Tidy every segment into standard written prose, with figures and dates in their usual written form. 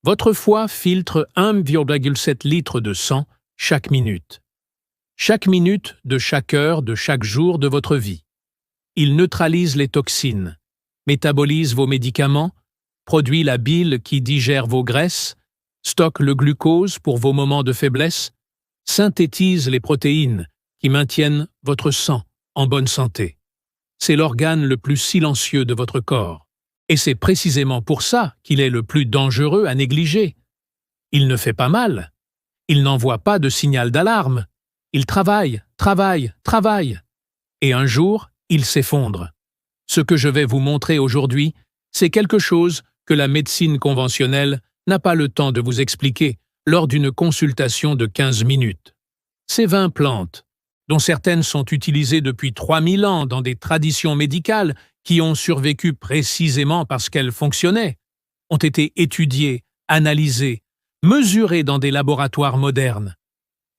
Votre foie filtre 1,7 litre de sang chaque minute. Chaque minute de chaque heure de chaque jour de votre vie. Il neutralise les toxines, métabolise vos médicaments, produit la bile qui digère vos graisses, stocke le glucose pour vos moments de faiblesse, synthétise les protéines qui maintiennent votre sang en bonne santé. C'est l'organe le plus silencieux de votre corps. Et c'est précisément pour ça qu'il est le plus dangereux à négliger. Il ne fait pas mal. Il n'envoie pas de signal d'alarme. Il travaille. Et un jour, il s'effondre. Ce que je vais vous montrer aujourd'hui, c'est quelque chose que la médecine conventionnelle n'a pas le temps de vous expliquer lors d'une consultation de 15 minutes. Ces 20 plantes, dont certaines sont utilisées depuis 3000 ans dans des traditions médicales qui ont survécu précisément parce qu'elles fonctionnaient, ont été étudiées, analysées, mesurées dans des laboratoires modernes.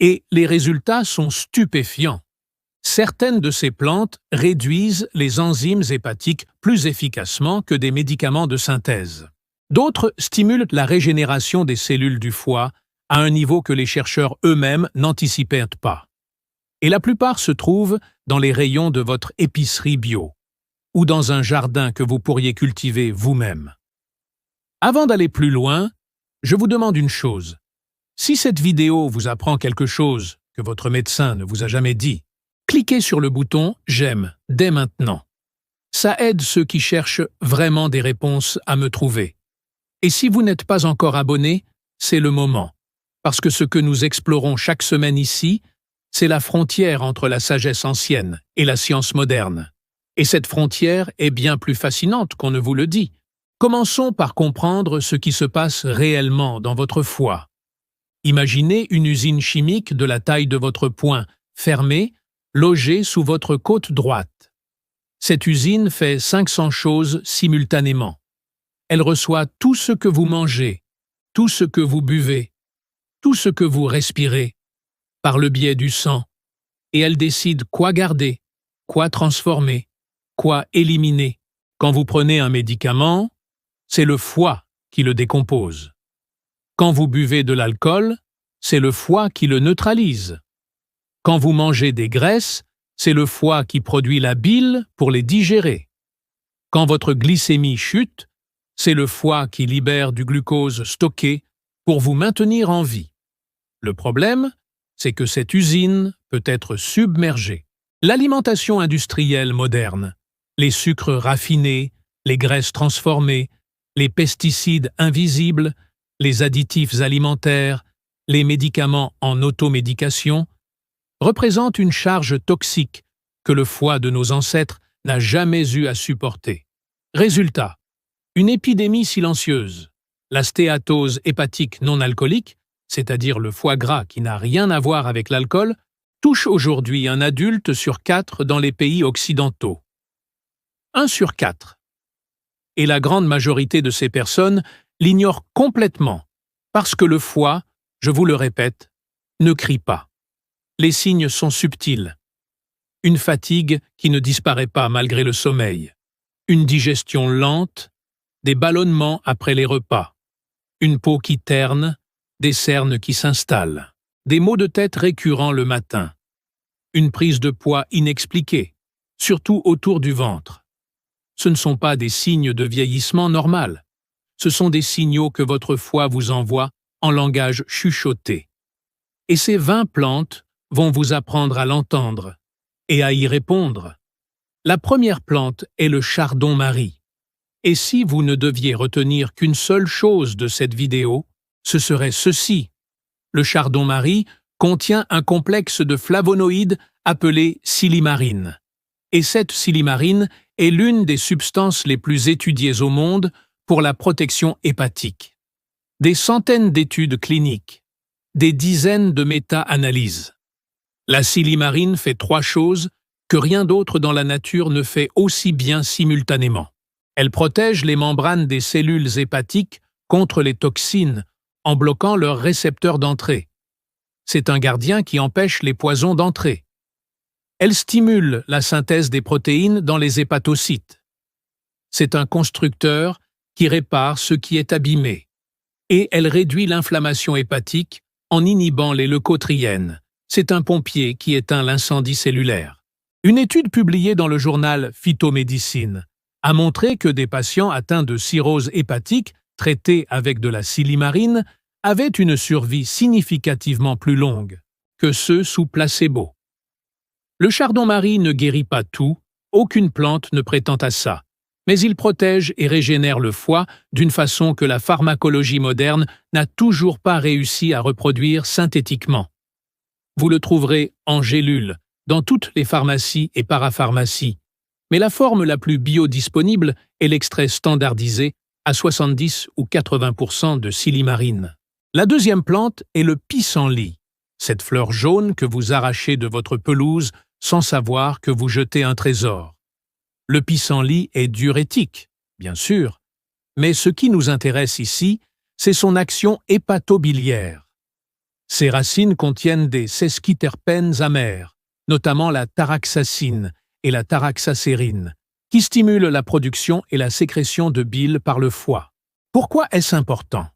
Et les résultats sont stupéfiants. Certaines de ces plantes réduisent les enzymes hépatiques plus efficacement que des médicaments de synthèse. D'autres stimulent la régénération des cellules du foie à un niveau que les chercheurs eux-mêmes n'anticipaient pas. Et la plupart se trouvent dans les rayons de votre épicerie bio ou dans un jardin que vous pourriez cultiver vous-même. Avant d'aller plus loin, je vous demande une chose. Si cette vidéo vous apprend quelque chose que votre médecin ne vous a jamais dit, cliquez sur le bouton « J'aime » dès maintenant. Ça aide ceux qui cherchent vraiment des réponses à me trouver. Et si vous n'êtes pas encore abonné, c'est le moment. Parce que ce que nous explorons chaque semaine ici, c'est la frontière entre la sagesse ancienne et la science moderne. Et cette frontière est bien plus fascinante qu'on ne vous le dit. Commençons par comprendre ce qui se passe réellement dans votre foie. Imaginez une usine chimique de la taille de votre poing, fermée, logée sous votre côte droite. Cette usine fait 500 choses simultanément. Elle reçoit tout ce que vous mangez, tout ce que vous buvez, tout ce que vous respirez, par le biais du sang, et elle décide quoi garder, quoi transformer, quoi éliminer. Quand vous prenez un médicament, c'est le foie qui le décompose. Quand vous buvez de l'alcool, c'est le foie qui le neutralise. Quand vous mangez des graisses, c'est le foie qui produit la bile pour les digérer. Quand votre glycémie chute, c'est le foie qui libère du glucose stocké pour vous maintenir en vie. Le problème, c'est que cette usine peut être submergée. L'alimentation industrielle moderne, les sucres raffinés, les graisses transformées, les pesticides invisibles, les additifs alimentaires, les médicaments en automédication, représentent une charge toxique que le foie de nos ancêtres n'a jamais eu à supporter. Résultat, une épidémie silencieuse. La stéatose hépatique non alcoolique, c'est-à-dire le foie gras qui n'a rien à voir avec l'alcool, touche aujourd'hui un adulte sur 4 dans les pays occidentaux. 1 sur 4. Et la grande majorité de ces personnes l'ignorent complètement, parce que le foie, je vous le répète, ne crie pas. Les signes sont subtils. Une fatigue qui ne disparaît pas malgré le sommeil. Une digestion lente, des ballonnements après les repas. Une peau qui terne, des cernes qui s'installent. Des maux de tête récurrents le matin. Une prise de poids inexpliquée, surtout autour du ventre. Ce ne sont pas des signes de vieillissement normal. Ce sont des signaux que votre foie vous envoie en langage chuchoté. Et ces 20 plantes vont vous apprendre à l'entendre et à y répondre. La première plante est le chardon-marie. Et si vous ne deviez retenir qu'une seule chose de cette vidéo, ce serait ceci. Le chardon-marie contient un complexe de flavonoïdes appelé silimarine. Et cette silimarine est l'une des substances les plus étudiées au monde pour la protection hépatique. Des centaines d'études cliniques, des dizaines de méta-analyses. La silimarine fait 3 choses que rien d'autre dans la nature ne fait aussi bien simultanément. Elle protège les membranes des cellules hépatiques contre les toxines en bloquant leurs récepteurs d'entrée. C'est un gardien qui empêche les poisons d'entrer. Elle stimule la synthèse des protéines dans les hépatocytes. C'est un constructeur qui répare ce qui est abîmé. et elle réduit l'inflammation hépatique en inhibant les leucotriènes. C'est un pompier qui éteint l'incendie cellulaire. Une étude publiée dans le journal Phytomédecine a montré que des patients atteints de cirrhose hépatique traités avec de la silimarine avaient une survie significativement plus longue que ceux sous placebo. Le chardon-marie ne guérit pas tout, aucune plante ne prétend à ça, mais il protège et régénère le foie d'une façon que la pharmacologie moderne n'a toujours pas réussi à reproduire synthétiquement. Vous le trouverez en gélule, dans toutes les pharmacies et parapharmacies, mais la forme la plus biodisponible est l'extrait standardisé à 70 ou 80% de silimarine. La deuxième plante est le pissenlit, cette fleur jaune que vous arrachez de votre pelouse sans savoir que vous jetez un trésor. Le pissenlit est diurétique, bien sûr, mais ce qui nous intéresse ici, c'est son action hépatobiliaire. Ses racines contiennent des sesquiterpènes amers, notamment la taraxacine et la taraxacérine, qui stimulent la production et la sécrétion de bile par le foie. Pourquoi est-ce important?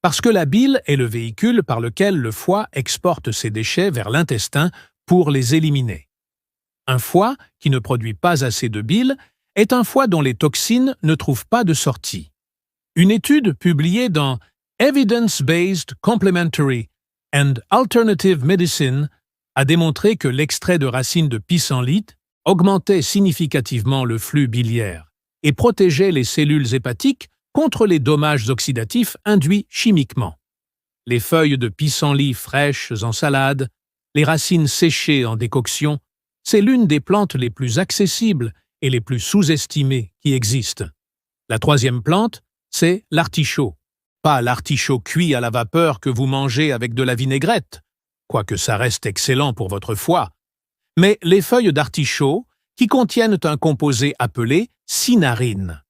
Parce que la bile est le véhicule par lequel le foie exporte ses déchets vers l'intestin pour les éliminer. Un foie qui ne produit pas assez de bile est un foie dont les toxines ne trouvent pas de sortie. Une étude publiée dans Evidence-Based Complementary and Alternative Medicine a démontré que l'extrait de racines de pissenlit augmentait significativement le flux biliaire et protégeait les cellules hépatiques contre les dommages oxydatifs induits chimiquement. Les feuilles de pissenlit fraîches en salade, les racines séchées en décoction, c'est l'une des plantes les plus accessibles et les plus sous-estimées qui existent. La troisième plante, c'est l'artichaut. Pas l'artichaut cuit à la vapeur que vous mangez avec de la vinaigrette, quoique ça reste excellent pour votre foie, mais les feuilles d'artichaut qui contiennent un composé appelé cinarine.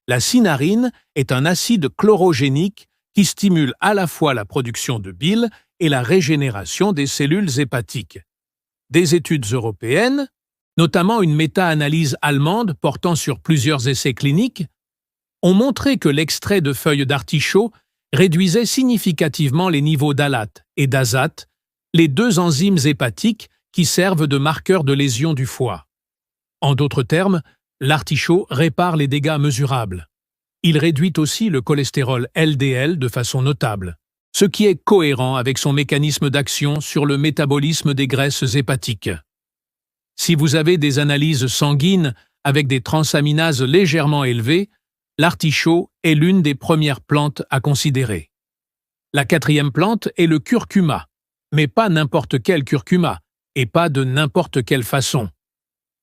La cinarine est un acide chlorogénique qui stimule à la fois la production de bile et la régénération des cellules hépatiques. Des études européennes, notamment une méta-analyse allemande portant sur plusieurs essais cliniques, ont montré que l'extrait de feuilles d'artichaut réduisait significativement les niveaux d'alate et d'azate, les deux enzymes hépatiques qui servent de marqueurs de lésions du foie. En d'autres termes, l'artichaut répare les dégâts mesurables. Il réduit aussi le cholestérol LDL de façon notable, ce qui est cohérent avec son mécanisme d'action sur le métabolisme des graisses hépatiques. Si vous avez des analyses sanguines avec des transaminases légèrement élevées, l'artichaut est l'une des premières plantes à considérer. La quatrième plante est le curcuma, mais pas n'importe quel curcuma, et pas de n'importe quelle façon.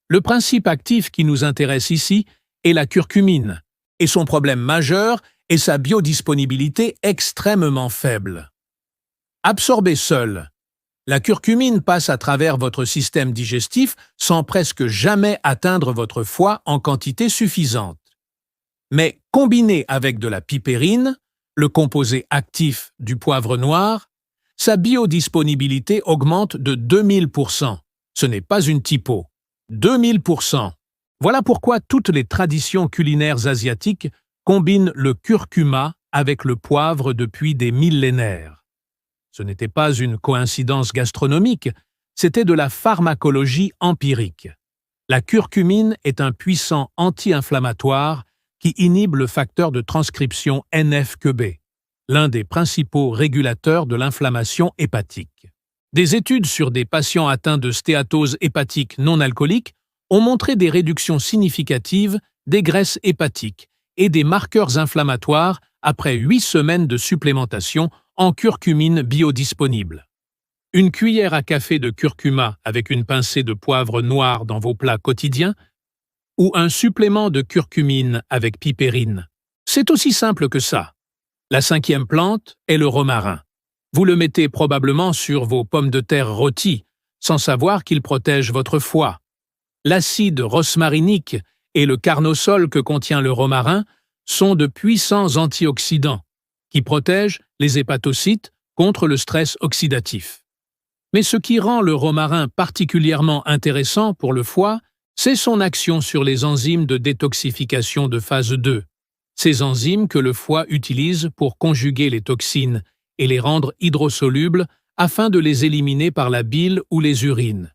Le principe actif qui nous intéresse ici est la curcumine, et son problème majeur est sa biodisponibilité extrêmement faible. Absorbée seule, la curcumine passe à travers votre système digestif sans presque jamais atteindre votre foie en quantité suffisante. Mais combinée avec de la pipérine, le composé actif du poivre noir, sa biodisponibilité augmente de 2000%. Ce n'est pas une typo. 2000%. Voilà pourquoi toutes les traditions culinaires asiatiques combinent le curcuma avec le poivre depuis des millénaires. Ce n'était pas une coïncidence gastronomique, c'était de la pharmacologie empirique. La curcumine est un puissant anti-inflammatoire qui inhibe le facteur de transcription NF-κB, l'un des principaux régulateurs de l'inflammation hépatique. Des études sur des patients atteints de stéatose hépatique non alcoolique ont montré des réductions significatives des graisses hépatiques et des marqueurs inflammatoires après 8 semaines de supplémentation en curcumine biodisponible. Une cuillère à café de curcuma avec une pincée de poivre noir dans vos plats quotidiens ou un supplément de curcumine avec pipérine. C'est aussi simple que ça. La cinquième plante est le romarin. Vous le mettez probablement sur vos pommes de terre rôties, sans savoir qu'il protège votre foie. L'acide rosmarinique et le carnosol que contient le romarin sont de puissants antioxydants qui protègent les hépatocytes contre le stress oxydatif. Mais ce qui rend le romarin particulièrement intéressant pour le foie, c'est son action sur les enzymes de détoxification de phase 2, ces enzymes que le foie utilise pour conjuguer les toxines et les rendre hydrosolubles afin de les éliminer par la bile ou les urines.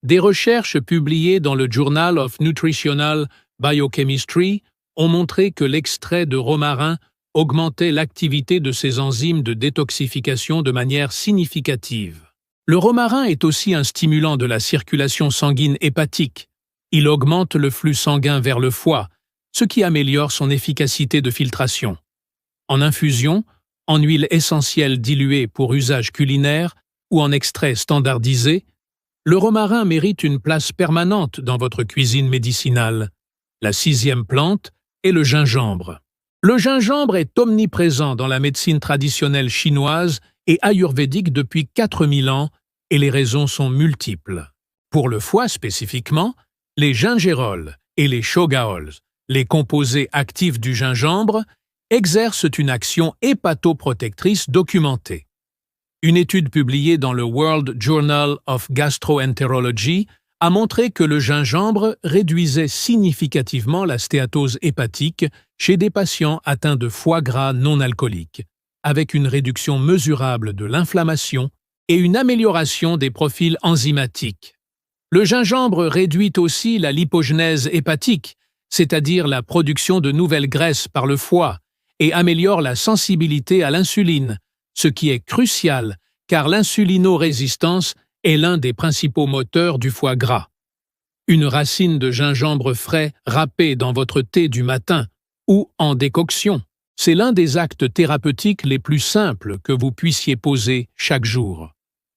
Des recherches publiées dans le Journal of Nutritional Biochemistry ont montré que l'extrait de romarin augmentait l'activité de ces enzymes de détoxification de manière significative. Le romarin est aussi un stimulant de la circulation sanguine hépatique. Il augmente le flux sanguin vers le foie, ce qui améliore son efficacité de filtration. En infusion, en huile essentielle diluée pour usage culinaire ou en extrait standardisé, le romarin mérite une place permanente dans votre cuisine médicinale. La 6e plante est le gingembre. Le gingembre est omniprésent dans la médecine traditionnelle chinoise et ayurvédique depuis 4000 ans, et les raisons sont multiples. Pour le foie spécifiquement, les gingérols et les shogaols, les composés actifs du gingembre, exercent une action hépatoprotectrice documentée. Une étude publiée dans le World Journal of Gastroenterology a montré que le gingembre réduisait significativement la stéatose hépatique chez des patients atteints de foie gras non alcoolique, avec une réduction mesurable de l'inflammation et une amélioration des profils enzymatiques. Le gingembre réduit aussi la lipogenèse hépatique, c'est-à-dire la production de nouvelles graisses par le foie, et améliore la sensibilité à l'insuline, ce qui est crucial car l'insulinorésistance est l'un des principaux moteurs du foie gras. Une racine de gingembre frais râpée dans votre thé du matin ou en décoction, c'est l'un des actes thérapeutiques les plus simples que vous puissiez poser chaque jour.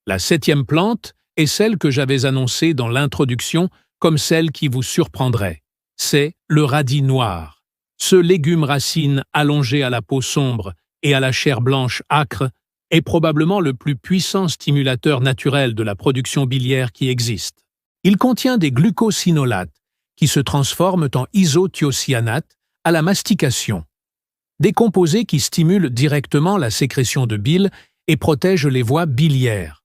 La 7e plante est celle que j'avais annoncée dans l'introduction comme celle qui vous surprendrait. C'est le radis noir. Ce légume racine allongé à la peau sombre et à la chair blanche âcre est probablement le plus puissant stimulateur naturel de la production biliaire qui existe. Il contient des glucosinolates qui se transforment en isothiocyanates à la mastication, des composés qui stimulent directement la sécrétion de bile et protègent les voies biliaires.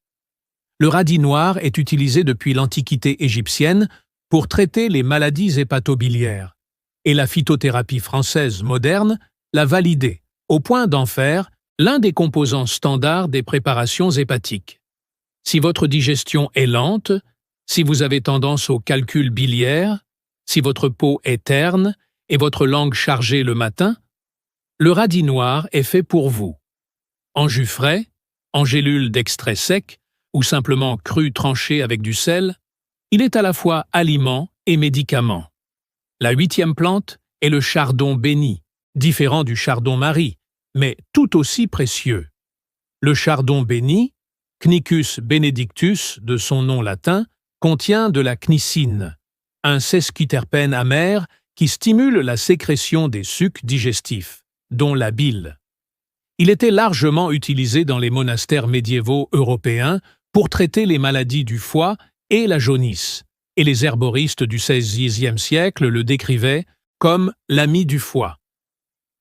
Le radis noir est utilisé depuis l'Antiquité égyptienne pour traiter les maladies hépatobiliaires, et la phytothérapie française moderne l'a validé, au point d'en faire l'un des composants standards des préparations hépatiques. Si votre digestion est lente, si vous avez tendance au calcul biliaire, si votre peau est terne et votre langue chargée le matin, le radis noir est fait pour vous. En jus frais, en gélules d'extrait sec ou simplement cru tranché avec du sel, il est à la fois aliment et médicament. La 8e plante est le chardon béni, différent du chardon-marie, mais tout aussi précieux. Le chardon béni, Knicus benedictus de son nom latin, contient de la knicine, un sesquiterpène amer qui stimule la sécrétion des sucs digestifs, dont la bile. Il était largement utilisé dans les monastères médiévaux européens pour traiter les maladies du foie et la jaunisse, et les herboristes du XVIe siècle le décrivaient comme l'ami du foie.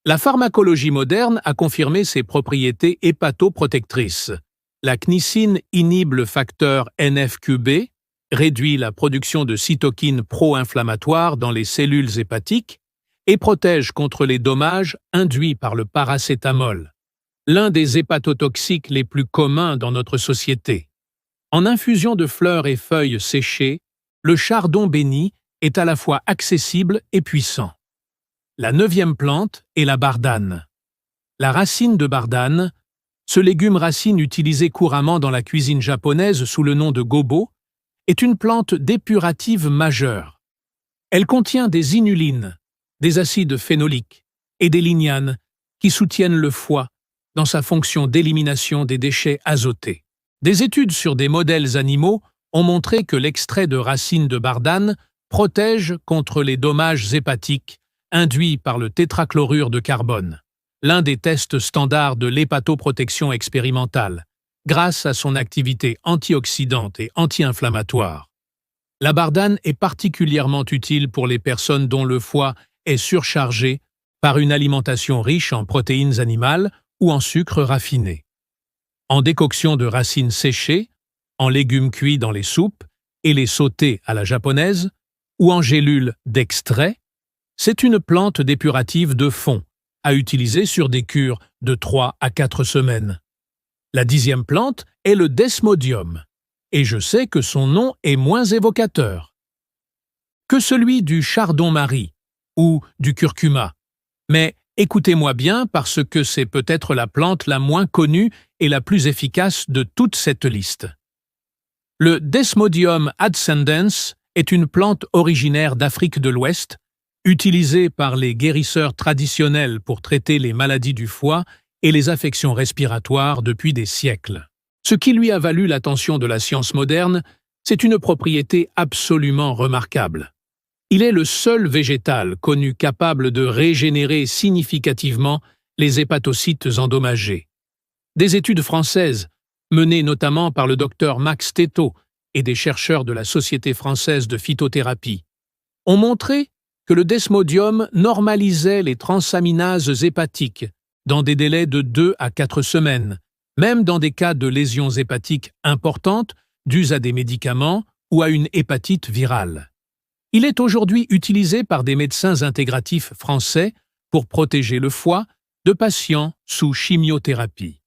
La pharmacologie moderne a confirmé ses propriétés hépatoprotectrices. La knicine inhibe le facteur NF-κB, réduit la production de cytokines pro-inflammatoires dans les cellules hépatiques et protège contre les dommages induits par le paracétamol, l'un des hépatotoxiques les plus communs dans notre société. En infusion de fleurs et feuilles séchées, le chardon béni est à la fois accessible et puissant. La 9e plante est la bardane. La racine de bardane, ce légume racine utilisé couramment dans la cuisine japonaise sous le nom de gobo, est une plante dépurative majeure. Elle contient des inulines, des acides phénoliques et des lignanes qui soutiennent le foie dans sa fonction d'élimination des déchets azotés. Des études sur des modèles animaux ont montré que l'extrait de racine de bardane protège contre les dommages hépatiques induits par le tétrachlorure de carbone, l'un des tests standards de l'hépatoprotection expérimentale, grâce à son activité antioxydante et anti-inflammatoire. La bardane est particulièrement utile pour les personnes dont le foie est surchargé par une alimentation riche en protéines animales ou en sucre raffiné. En décoction de racines séchées, en légumes cuits dans les soupes et les sautés à la japonaise, ou en gélules d'extrait, c'est une plante dépurative de fond à utiliser sur des cures de 3 à 4 semaines. La 10e plante est le Desmodium, et je sais que son nom est moins évocateur que celui du chardon-marie ou du curcuma. Mais écoutez-moi bien parce que c'est peut-être la plante la moins connue et la plus efficace de toute cette liste. Le Desmodium ascendens est une plante originaire d'Afrique de l'Ouest, utilisée par les guérisseurs traditionnels pour traiter les maladies du foie et les affections respiratoires depuis des siècles. Ce qui lui a valu l'attention de la science moderne, c'est une propriété absolument remarquable. Il est le seul végétal connu capable de régénérer significativement les hépatocytes endommagés. Des études françaises, menées notamment par le docteur Max Thétot et des chercheurs de la Société française de phytothérapie, ont montré que le Desmodium normalisait les transaminases hépatiques dans des délais de 2 à 4 semaines, même dans des cas de lésions hépatiques importantes dues à des médicaments ou à une hépatite virale. Il est aujourd'hui utilisé par des médecins intégratifs français pour protéger le foie de patients sous chimiothérapie.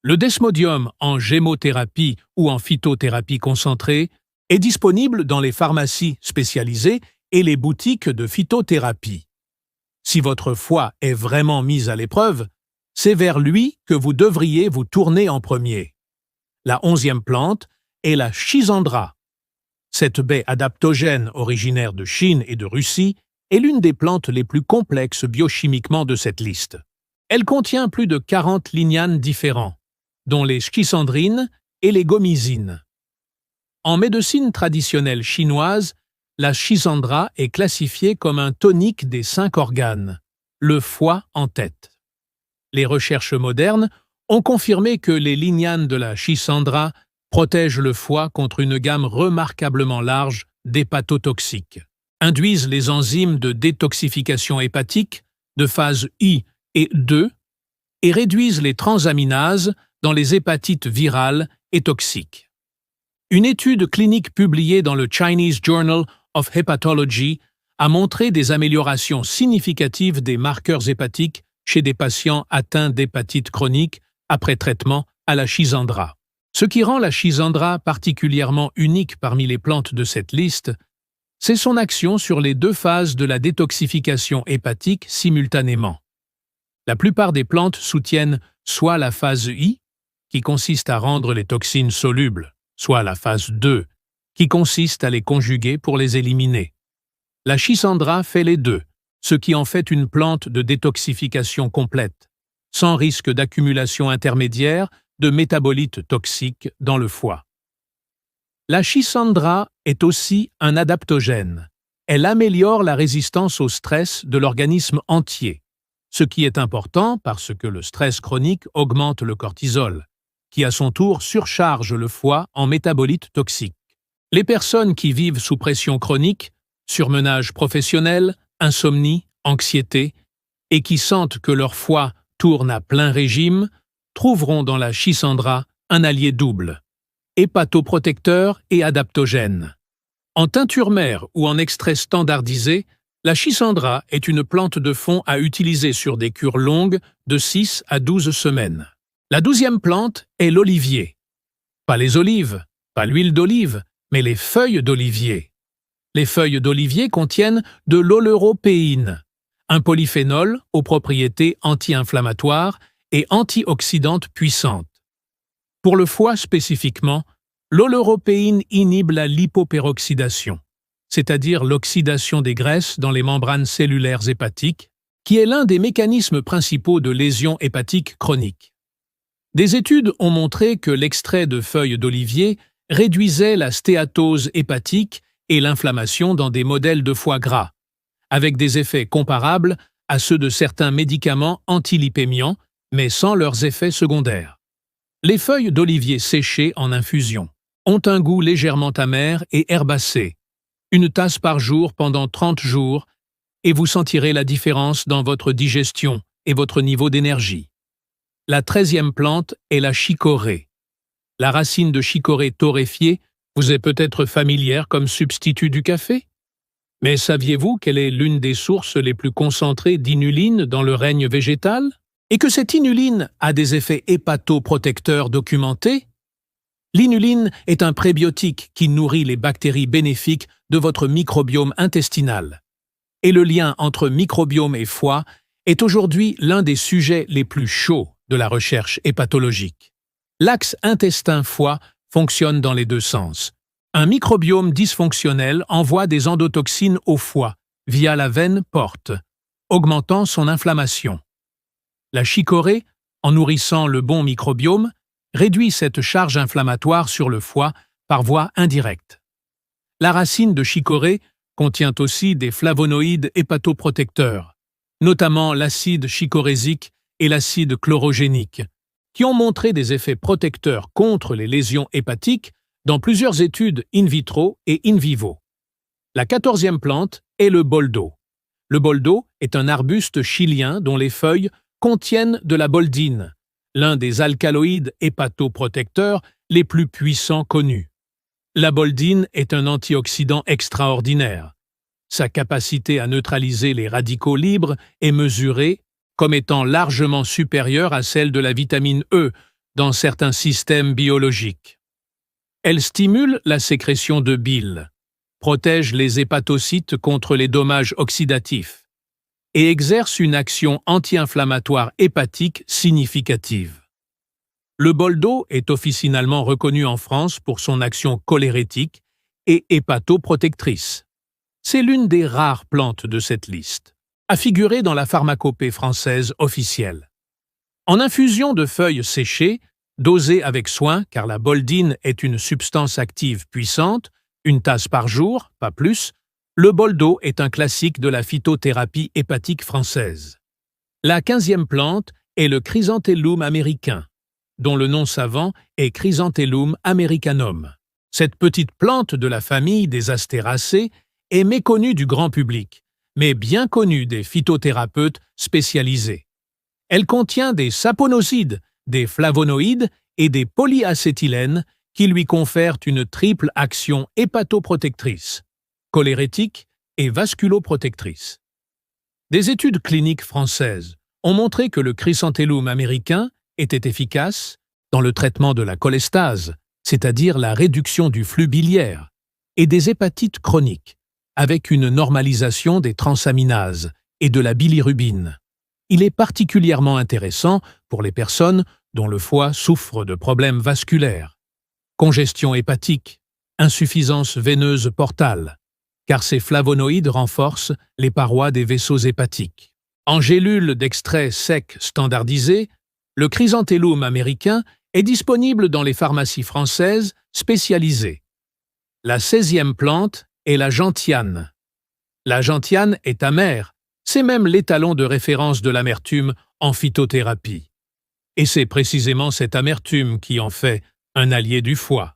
Le Desmodium en gémothérapie ou en phytothérapie concentrée est disponible dans les pharmacies spécialisées et les boutiques de phytothérapie. Si votre foie est vraiment mis à l'épreuve, c'est vers lui que vous devriez vous tourner en premier. La 11e plante est la Schisandra. Cette baie adaptogène originaire de Chine et de Russie est l'une des plantes les plus complexes biochimiquement de cette liste. Elle contient plus de 40 lignanes différents, dont les schisandrines et les gomysines. En médecine traditionnelle chinoise, la Schisandra est classifiée comme un tonique des 5 organes, le foie en tête. Les recherches modernes ont confirmé que les lignanes de la Schisandra protègent le foie contre une gamme remarquablement large d'hépatotoxiques, induisent les enzymes de détoxification hépatique de phase I et II et réduisent les transaminases dans les hépatites virales et toxiques. Une étude clinique publiée dans le Chinese Journal of Hepatology a montré des améliorations significatives des marqueurs hépatiques chez des patients atteints d'hépatite chronique après traitement à la Schisandra. Ce qui rend la Schisandra particulièrement unique parmi les plantes de cette liste, c'est son action sur les 2 phases de la détoxification hépatique simultanément. La plupart des plantes soutiennent soit la phase I, qui consiste à rendre les toxines solubles, soit la phase 2, qui consiste à les conjuguer pour les éliminer. La Schisandra fait les 2, ce qui en fait une plante de détoxification complète, sans risque d'accumulation intermédiaire de métabolites toxiques dans le foie. La Schisandra est aussi un adaptogène. Elle améliore la résistance au stress de l'organisme entier, ce qui est important parce que le stress chronique augmente le cortisol, qui à son tour surcharge le foie en métabolites toxiques. Les personnes qui vivent sous pression chronique, surmenage professionnel, insomnie, anxiété, et qui sentent que leur foie tourne à plein régime, trouveront dans la Schisandra un allié double, hépatoprotecteur et adaptogène. En teinture mère ou en extrait standardisé, la Schisandra est une plante de fond à utiliser sur des cures longues de 6 à 12 semaines. La 12e plante est l'olivier. Pas les olives, pas l'huile d'olive, mais les feuilles d'olivier. Les feuilles d'olivier contiennent de l'oleuropéine, un polyphénol aux propriétés anti-inflammatoires et antioxydantes puissantes. Pour le foie spécifiquement, l'oleuropéine inhibe la lipoperoxydation, c'est-à-dire l'oxydation des graisses dans les membranes cellulaires hépatiques, qui est l'un des mécanismes principaux de lésions hépatiques chroniques. Des études ont montré que l'extrait de feuilles d'olivier réduisait la stéatose hépatique et l'inflammation dans des modèles de foie gras, avec des effets comparables à ceux de certains médicaments antilipémiants, mais sans leurs effets secondaires. Les feuilles d'olivier séchées en infusion ont un goût légèrement amer et herbacé, une tasse par jour pendant 30 jours, et vous sentirez la différence dans votre digestion et votre niveau d'énergie. La 13e plante est la chicorée. La racine de chicorée torréfiée vous est peut-être familière comme substitut du café? Mais saviez-vous quelle est l'une des sources les plus concentrées d'inuline dans le règne végétal? Et que cette inuline a des effets hépatoprotecteurs documentés? L'inuline est un prébiotique qui nourrit les bactéries bénéfiques de votre microbiome intestinal. Et le lien entre microbiome et foie est aujourd'hui l'un des sujets les plus chauds de la recherche hépatologique. L'axe intestin-foie fonctionne dans les deux sens. Un microbiome dysfonctionnel envoie des endotoxines au foie via la veine porte, augmentant son inflammation. La chicorée, en nourrissant le bon microbiome, réduit cette charge inflammatoire sur le foie par voie indirecte. La racine de chicorée contient aussi des flavonoïdes hépatoprotecteurs, notamment l'acide chicorésique et l'acide chlorogénique, qui ont montré des effets protecteurs contre les lésions hépatiques dans plusieurs études in vitro et in vivo. La 14e plante est le boldo. Le boldo est un arbuste chilien dont les feuilles contiennent de la boldine, l'un des alcaloïdes hépatoprotecteurs les plus puissants connus. La boldine est un antioxydant extraordinaire. Sa capacité à neutraliser les radicaux libres est mesurée comme étant largement supérieure à celle de la vitamine E dans certains systèmes biologiques. Elle stimule la sécrétion de bile, protège les hépatocytes contre les dommages oxydatifs et exerce une action anti-inflammatoire hépatique significative. Le boldo est officinalement reconnu en France pour son action cholérétique et hépatoprotectrice. C'est l'une des rares plantes de cette liste, à figurer dans la pharmacopée française officielle. En infusion de feuilles séchées, dosée avec soin car la boldine est une substance active puissante, une tasse par jour, pas plus, le boldo est un classique de la phytothérapie hépatique française. La 15e plante est le chrysanthellum américain, dont le nom savant est Chrysanthellum americanum. Cette petite plante de la famille des astéracées est méconnue du grand public, mais bien connue des phytothérapeutes spécialisés. Elle contient des saponosides, des flavonoïdes et des polyacétylènes qui lui confèrent une triple action hépatoprotectrice, cholérétique et vasculoprotectrice. Des études cliniques françaises ont montré que le chrysanthellum américain était efficace dans le traitement de la cholestase, c'est-à-dire la réduction du flux biliaire, et des hépatites chroniques, avec une normalisation des transaminases et de la bilirubine. Il est particulièrement intéressant pour les personnes dont le foie souffre de problèmes vasculaires, congestion hépatique, insuffisance veineuse portale, car ces flavonoïdes renforcent les parois des vaisseaux hépatiques. En gélules d'extrait sec standardisé, le chrysanthellum américain est disponible dans les pharmacies françaises spécialisées. La 16e plante est la gentiane. La gentiane est amère, c'est même l'étalon de référence de l'amertume en phytothérapie. Et c'est précisément cette amertume qui en fait un allié du foie.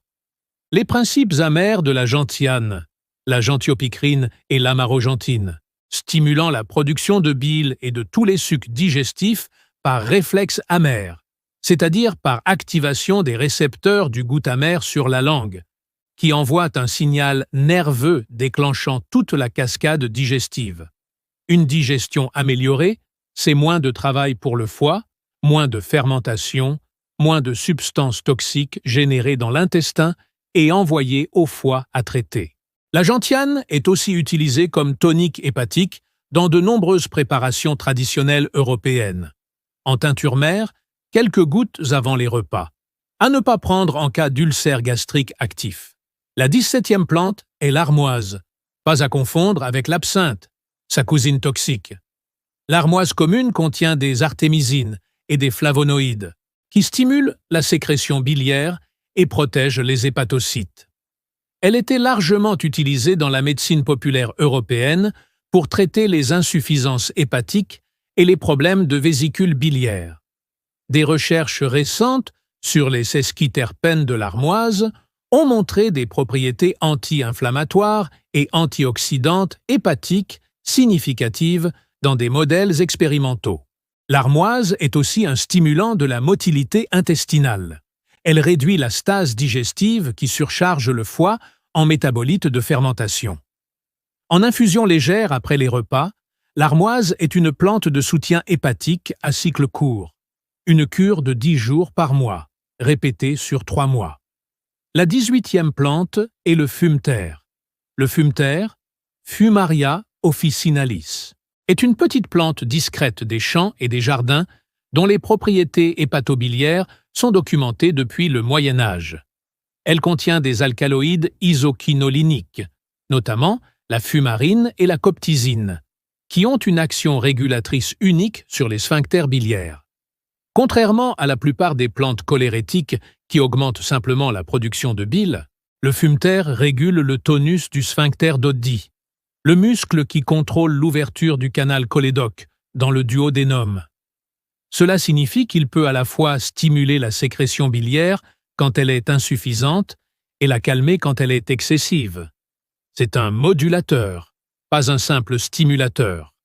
Les principes amers de la gentiane, la gentiopicrine et l'amarogentine, stimulant la production de bile et de tous les sucs digestifs par réflexe amer, c'est-à-dire par activation des récepteurs du goût amer sur la langue, qui envoient un signal nerveux déclenchant toute la cascade digestive. Une digestion améliorée, c'est moins de travail pour le foie, moins de fermentation, moins de substances toxiques générées dans l'intestin et envoyées au foie à traiter. La gentiane est aussi utilisée comme tonique hépatique dans de nombreuses préparations traditionnelles européennes. En teinture mère, quelques gouttes avant les repas. À ne pas prendre en cas d'ulcère gastrique actif. La 17e plante est l'armoise, pas à confondre avec l'absinthe, sa cousine toxique. L'armoise commune contient des artémisines et des flavonoïdes, qui stimulent la sécrétion biliaire et protègent les hépatocytes. Elle était largement utilisée dans la médecine populaire européenne pour traiter les insuffisances hépatiques et les problèmes de vésicule biliaire. Des recherches récentes sur les sesquiterpènes de l'armoise ont montré des propriétés anti-inflammatoires et antioxydantes hépatiques significatives dans des modèles expérimentaux. L'armoise est aussi un stimulant de la motilité intestinale. Elle réduit la stase digestive qui surcharge le foie en métabolites de fermentation. En infusion légère après les repas, l'armoise est une plante de soutien hépatique à cycle court. Une cure de 10 jours par mois, répétée sur 3 mois. La 18e plante est le fumeterre. Le fumeterre, Fumaria officinalis, est une petite plante discrète des champs et des jardins dont les propriétés hépatobiliaires sont documentées depuis le Moyen Âge. Elle contient des alcaloïdes isoquinoliniques, notamment la fumarine et la coptisine, qui ont une action régulatrice unique sur les sphincters biliaires. Contrairement à la plupart des plantes cholérétiques qui augmentent simplement la production de bile, le fumeterre régule le tonus du sphincter d'Oddi, le muscle qui contrôle l'ouverture du canal cholédoque dans le duodénum. Cela signifie qu'il peut à la fois stimuler la sécrétion biliaire quand elle est insuffisante et la calmer quand elle est excessive. C'est un modulateur, pas un simple stimulateur.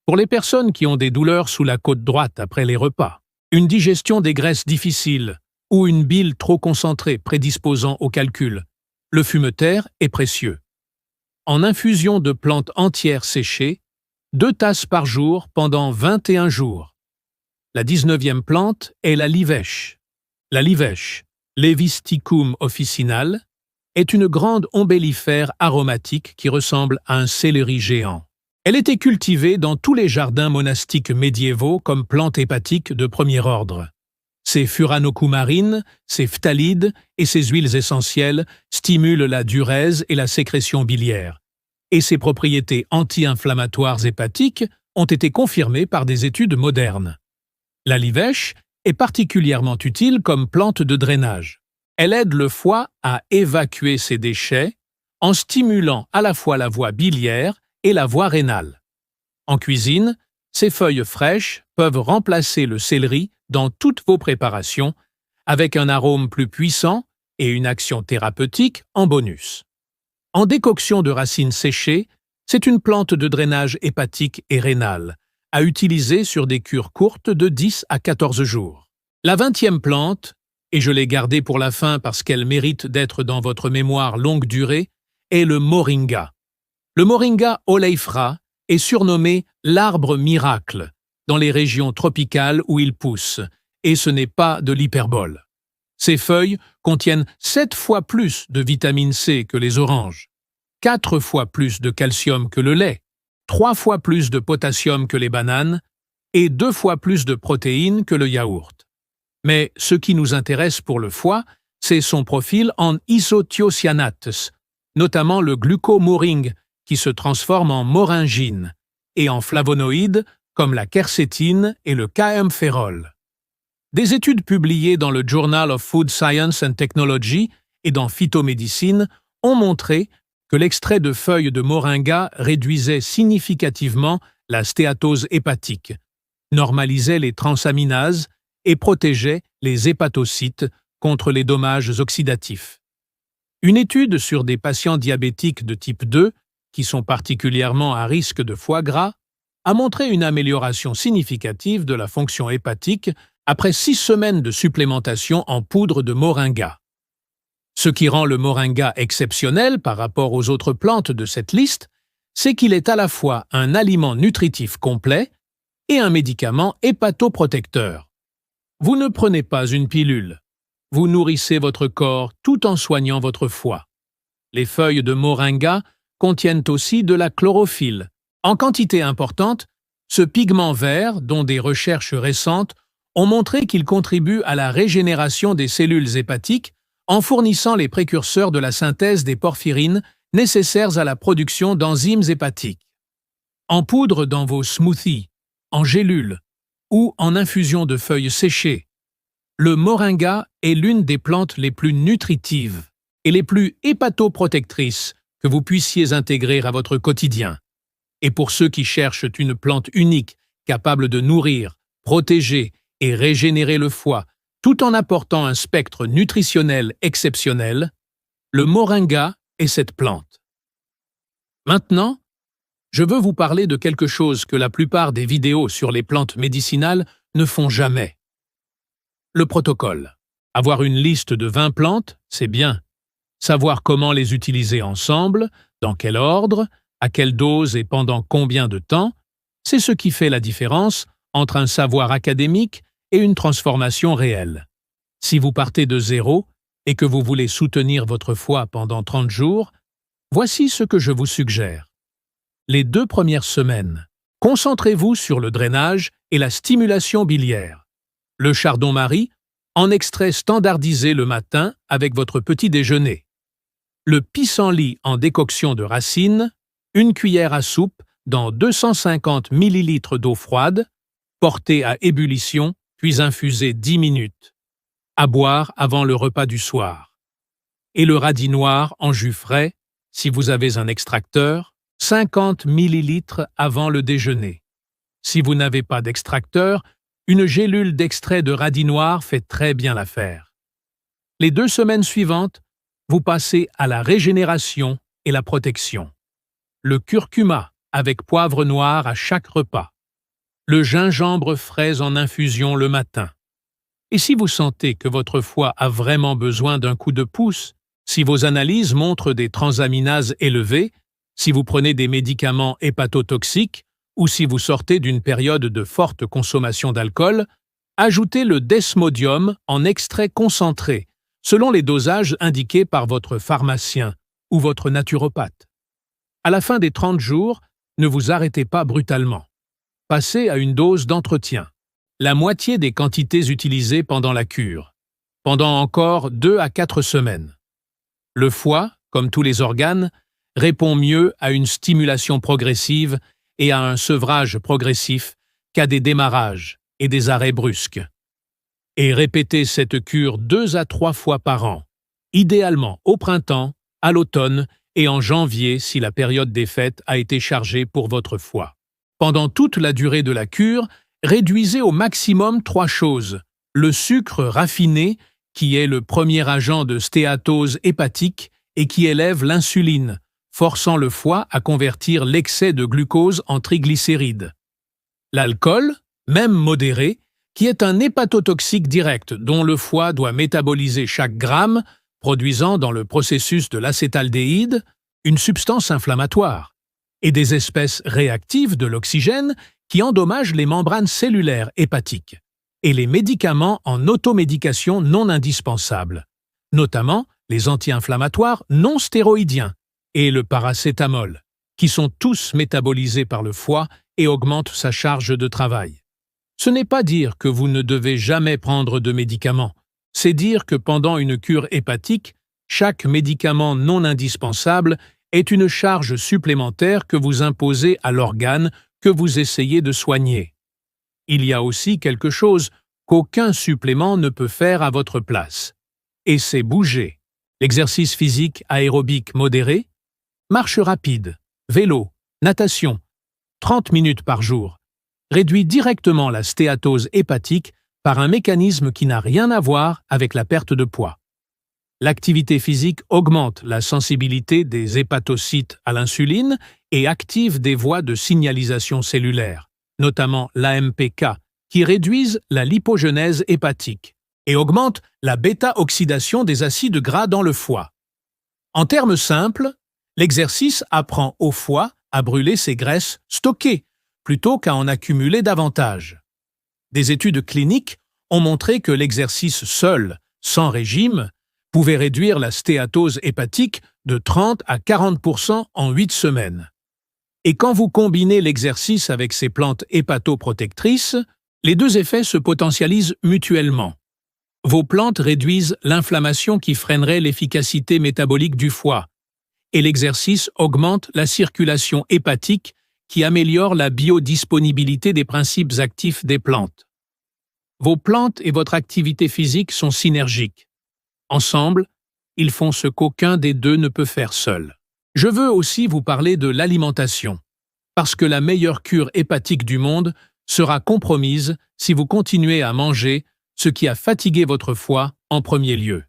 Pour les personnes qui ont des douleurs sous la côte droite après les repas, une digestion des graisses difficile ou une bile trop concentrée prédisposant au calcul, le fumeterre est précieux. En infusion de plantes entières séchées, 2 tasses par jour pendant 21 jours. La 19e plante est la livèche. La livèche, Levisticum officinal, est une grande ombellifère aromatique qui ressemble à un céleri géant. Elle était cultivée dans tous les jardins monastiques médiévaux comme plante hépatique de premier ordre. Ses furanocoumarines, ses phtalides et ses huiles essentielles stimulent la diurèse et la sécrétion biliaire, et ses propriétés anti-inflammatoires hépatiques ont été confirmées par des études modernes. La livèche est particulièrement utile comme plante de drainage. Elle aide le foie à évacuer ses déchets en stimulant à la fois la voie biliaire et la voie rénale. En cuisine, ces feuilles fraîches peuvent remplacer le céleri dans toutes vos préparations, avec un arôme plus puissant et une action thérapeutique en bonus. En décoction de racines séchées, c'est une plante de drainage hépatique et rénal, à utiliser sur des cures courtes de 10 à 14 jours. La 20e plante, et je l'ai gardée pour la fin parce qu'elle mérite d'être dans votre mémoire longue durée, est le moringa. Le moringa oleifera est surnommé l'arbre miracle dans les régions tropicales où il pousse, et ce n'est pas de l'hyperbole. Ses feuilles contiennent 7 fois plus de vitamine C que les oranges, 4 fois plus de calcium que le lait, 3 fois plus de potassium que les bananes et 2 fois plus de protéines que le yaourt. Mais ce qui nous intéresse pour le foie, c'est son profil en isothiocyanates, notamment le glucomoring qui se transforme en moringine, et en flavonoïdes comme la quercétine et le kaempférol. Des études publiées dans le Journal of Food Science and Technology et dans Phytomédecine ont montré que l'extrait de feuilles de moringa réduisait significativement la stéatose hépatique, normalisait les transaminases et protégeait les hépatocytes contre les dommages oxydatifs. Une étude sur des patients diabétiques de type 2, qui sont particulièrement à risque de foie gras, a montré une amélioration significative de la fonction hépatique après 6 semaines de supplémentation en poudre de moringa. Ce qui rend le moringa exceptionnel par rapport aux autres plantes de cette liste, c'est qu'il est à la fois un aliment nutritif complet et un médicament hépatoprotecteur. Vous ne prenez pas une pilule. Vous nourrissez votre corps tout en soignant votre foie. Les feuilles de moringa contiennent aussi de la chlorophylle. En quantité importante, ce pigment vert, dont des recherches récentes ont montré qu'il contribue à la régénération des cellules hépatiques en fournissant les précurseurs de la synthèse des porphyrines nécessaires à la production d'enzymes hépatiques. En poudre dans vos smoothies, en gélules ou en infusion de feuilles séchées, le moringa est l'une des plantes les plus nutritives et les plus hépatoprotectrices que vous puissiez intégrer à votre quotidien. Et pour ceux qui cherchent une plante unique, capable de nourrir, protéger et régénérer le foie, tout en apportant un spectre nutritionnel exceptionnel, le moringa est cette plante. Maintenant, je veux vous parler de quelque chose que la plupart des vidéos sur les plantes médicinales ne font jamais. Le protocole. Avoir une liste de 20 plantes, c'est bien. Savoir comment les utiliser ensemble, dans quel ordre, À quelle dose et pendant combien de temps? C'est ce qui fait la différence entre un savoir académique et une transformation réelle. Si vous partez de zéro et que vous voulez soutenir votre foi pendant 30 jours, voici ce que je vous suggère. Les 2 premières semaines, concentrez-vous sur le drainage et la stimulation biliaire. Le chardon-marie, en extrait standardisé le matin avec votre petit déjeuner. Le pissenlit en décoction de racines, 1 cuillère à soupe dans 250 ml d'eau froide, portée à ébullition puis infusée 10 minutes. À boire avant le repas du soir. Et le radis noir en jus frais, si vous avez un extracteur, 50 ml avant le déjeuner. Si vous n'avez pas d'extracteur, une gélule d'extrait de radis noir fait très bien l'affaire. Les 2 semaines suivantes, vous passez à la régénération et la protection. Le curcuma avec poivre noir à chaque repas. Le gingembre frais en infusion le matin. Et si vous sentez que votre foie a vraiment besoin d'un coup de pouce, si vos analyses montrent des transaminases élevées, si vous prenez des médicaments hépatotoxiques ou si vous sortez d'une période de forte consommation d'alcool, ajoutez le desmodium en extrait concentré, selon les dosages indiqués par votre pharmacien ou votre naturopathe. À la fin des 30 jours, ne vous arrêtez pas brutalement. Passez à une dose d'entretien. La moitié des quantités utilisées pendant la cure, pendant encore 2 à 4 semaines. Le foie, comme tous les organes, répond mieux à une stimulation progressive et à un sevrage progressif qu'à des démarrages et des arrêts brusques. Et répétez cette cure 2 à 3 fois par an, idéalement au printemps, à l'automne et en janvier si la période des fêtes a été chargée pour votre foie. Pendant toute la durée de la cure, réduisez au maximum 3 choses. Le sucre raffiné, qui est le premier agent de stéatose hépatique et qui élève l'insuline, forçant le foie à convertir l'excès de glucose en triglycérides. L'alcool, même modéré, qui est un hépatotoxique direct dont le foie doit métaboliser chaque gramme, produisant dans le processus de l'acétaldéhyde une substance inflammatoire, et des espèces réactives de l'oxygène qui endommagent les membranes cellulaires hépatiques, et les médicaments en automédication non indispensables, notamment les anti-inflammatoires non stéroïdiens et le paracétamol, qui sont tous métabolisés par le foie et augmentent sa charge de travail. Ce n'est pas dire que vous ne devez jamais prendre de médicaments, c'est dire que pendant une cure hépatique, chaque médicament non indispensable est une charge supplémentaire que vous imposez à l'organe que vous essayez de soigner. Il y a aussi quelque chose qu'aucun supplément ne peut faire à votre place. Et c'est bouger. L'exercice physique aérobique modéré, marche rapide, vélo, natation, 30 minutes par jour, réduit directement la stéatose hépatique par un mécanisme qui n'a rien à voir avec la perte de poids. L'activité physique augmente la sensibilité des hépatocytes à l'insuline et active des voies de signalisation cellulaire, notamment l'AMPK, qui réduisent la lipogenèse hépatique et augmentent la bêta-oxydation des acides gras dans le foie. En termes simples, l'exercice apprend au foie à brûler ses graisses stockées plutôt qu'à en accumuler davantage. Des études cliniques ont montré que l'exercice seul, sans régime, pouvait réduire la stéatose hépatique de 30 à 40% en 8 semaines. Et quand vous combinez l'exercice avec ces plantes hépatoprotectrices, les 2 effets se potentialisent mutuellement. Vos plantes réduisent l'inflammation qui freinerait l'efficacité métabolique du foie, et l'exercice augmente la circulation hépatique qui améliore la biodisponibilité des principes actifs des plantes. Vos plantes et votre activité physique sont synergiques. Ensemble, ils font ce qu'aucun des 2 ne peut faire seul. Je veux aussi vous parler de l'alimentation, parce que la meilleure cure hépatique du monde sera compromise si vous continuez à manger ce qui a fatigué votre foie en premier lieu.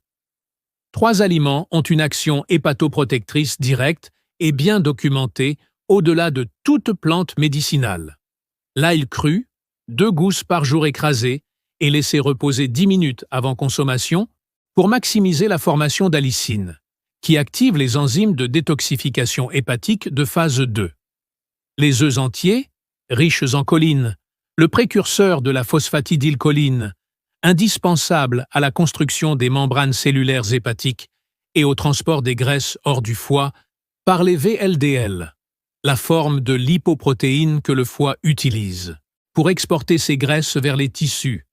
3 aliments ont une action hépatoprotectrice directe et bien documentée au-delà de toute plante médicinale. L'ail cru, 2 gousses par jour écrasées et laissées reposer 10 minutes avant consommation pour maximiser la formation d'allicine, qui active les enzymes de détoxification hépatique de phase 2. Les œufs entiers, riches en choline, le précurseur de la phosphatidylcholine, indispensable à la construction des membranes cellulaires hépatiques et au transport des graisses hors du foie, par les VLDL, la forme de lipoprotéines que le foie utilise pour exporter ces graisses vers les tissus,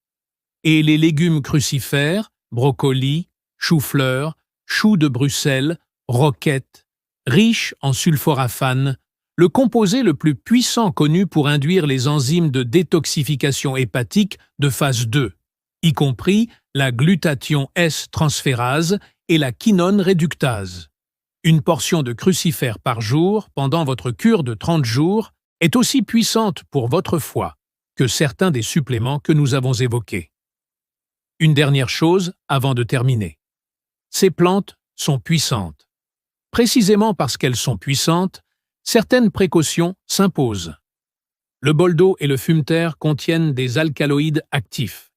et les légumes crucifères, brocolis, choux-fleurs, choux de Bruxelles, roquettes, riches en sulforaphane, le composé le plus puissant connu pour induire les enzymes de détoxification hépatique de phase 2, y compris la glutathion S-transférase et la quinone réductase. Une portion de crucifères par jour pendant votre cure de 30 jours est aussi puissante pour votre foie que certains des suppléments que nous avons évoqués. Une dernière chose avant de terminer. Ces plantes sont puissantes. Précisément parce qu'elles sont puissantes, certaines précautions s'imposent. Le boldo et le fumeterre contiennent des alcaloïdes actifs.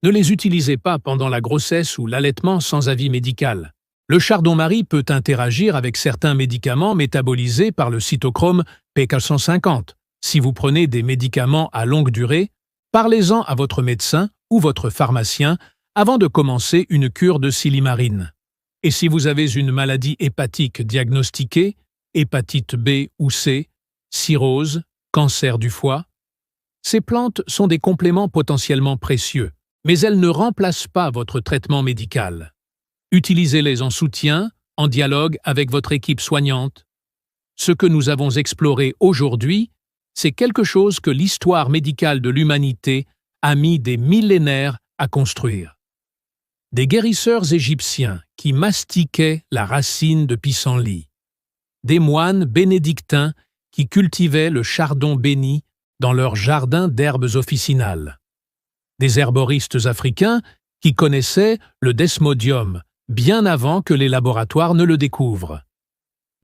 Ne les utilisez pas pendant la grossesse ou l'allaitement sans avis médical. Le chardon-marie peut interagir avec certains médicaments métabolisés par le cytochrome P450. Si vous prenez des médicaments à longue durée, parlez-en à votre médecin ou votre pharmacien avant de commencer une cure de silimarine. Et si vous avez une maladie hépatique diagnostiquée, hépatite B ou C, cirrhose, cancer du foie, ces plantes sont des compléments potentiellement précieux, mais elles ne remplacent pas votre traitement médical. Utilisez-les en soutien, en dialogue avec votre équipe soignante. Ce que nous avons exploré aujourd'hui, c'est quelque chose que l'histoire médicale de l'humanité a mis des millénaires à construire. Des guérisseurs égyptiens qui mastiquaient la racine de pissenlit. Des moines bénédictins qui cultivaient le chardon béni dans leur jardin d'herbes officinales. Des herboristes africains qui connaissaient le desmodium bien avant que les laboratoires ne le découvrent.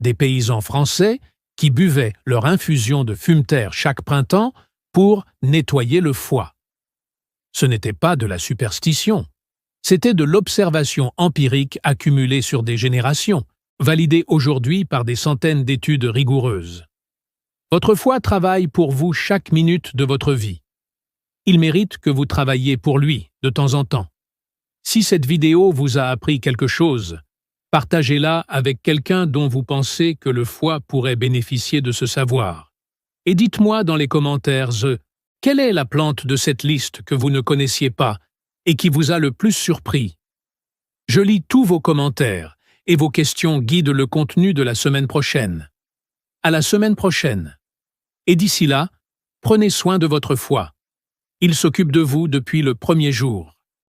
Des paysans français qui buvaient leur infusion de fumeterre chaque printemps pour nettoyer le foie. Ce n'était pas de la superstition, c'était de l'observation empirique accumulée sur des générations, validée aujourd'hui par des centaines d'études rigoureuses. Votre foie travaille pour vous chaque minute de votre vie. Il mérite que vous travailliez pour lui de temps en temps. Si cette vidéo vous a appris quelque chose, partagez-la avec quelqu'un dont vous pensez que le foie pourrait bénéficier de ce savoir. Et dites-moi dans les commentaires quelle est la plante de cette liste que vous ne connaissiez pas et qui vous a le plus surpris. Je lis tous vos commentaires et vos questions guident le contenu de la semaine prochaine. À la semaine prochaine. Et d'ici là, prenez soin de votre foie. Il s'occupe de vous depuis le premier jour.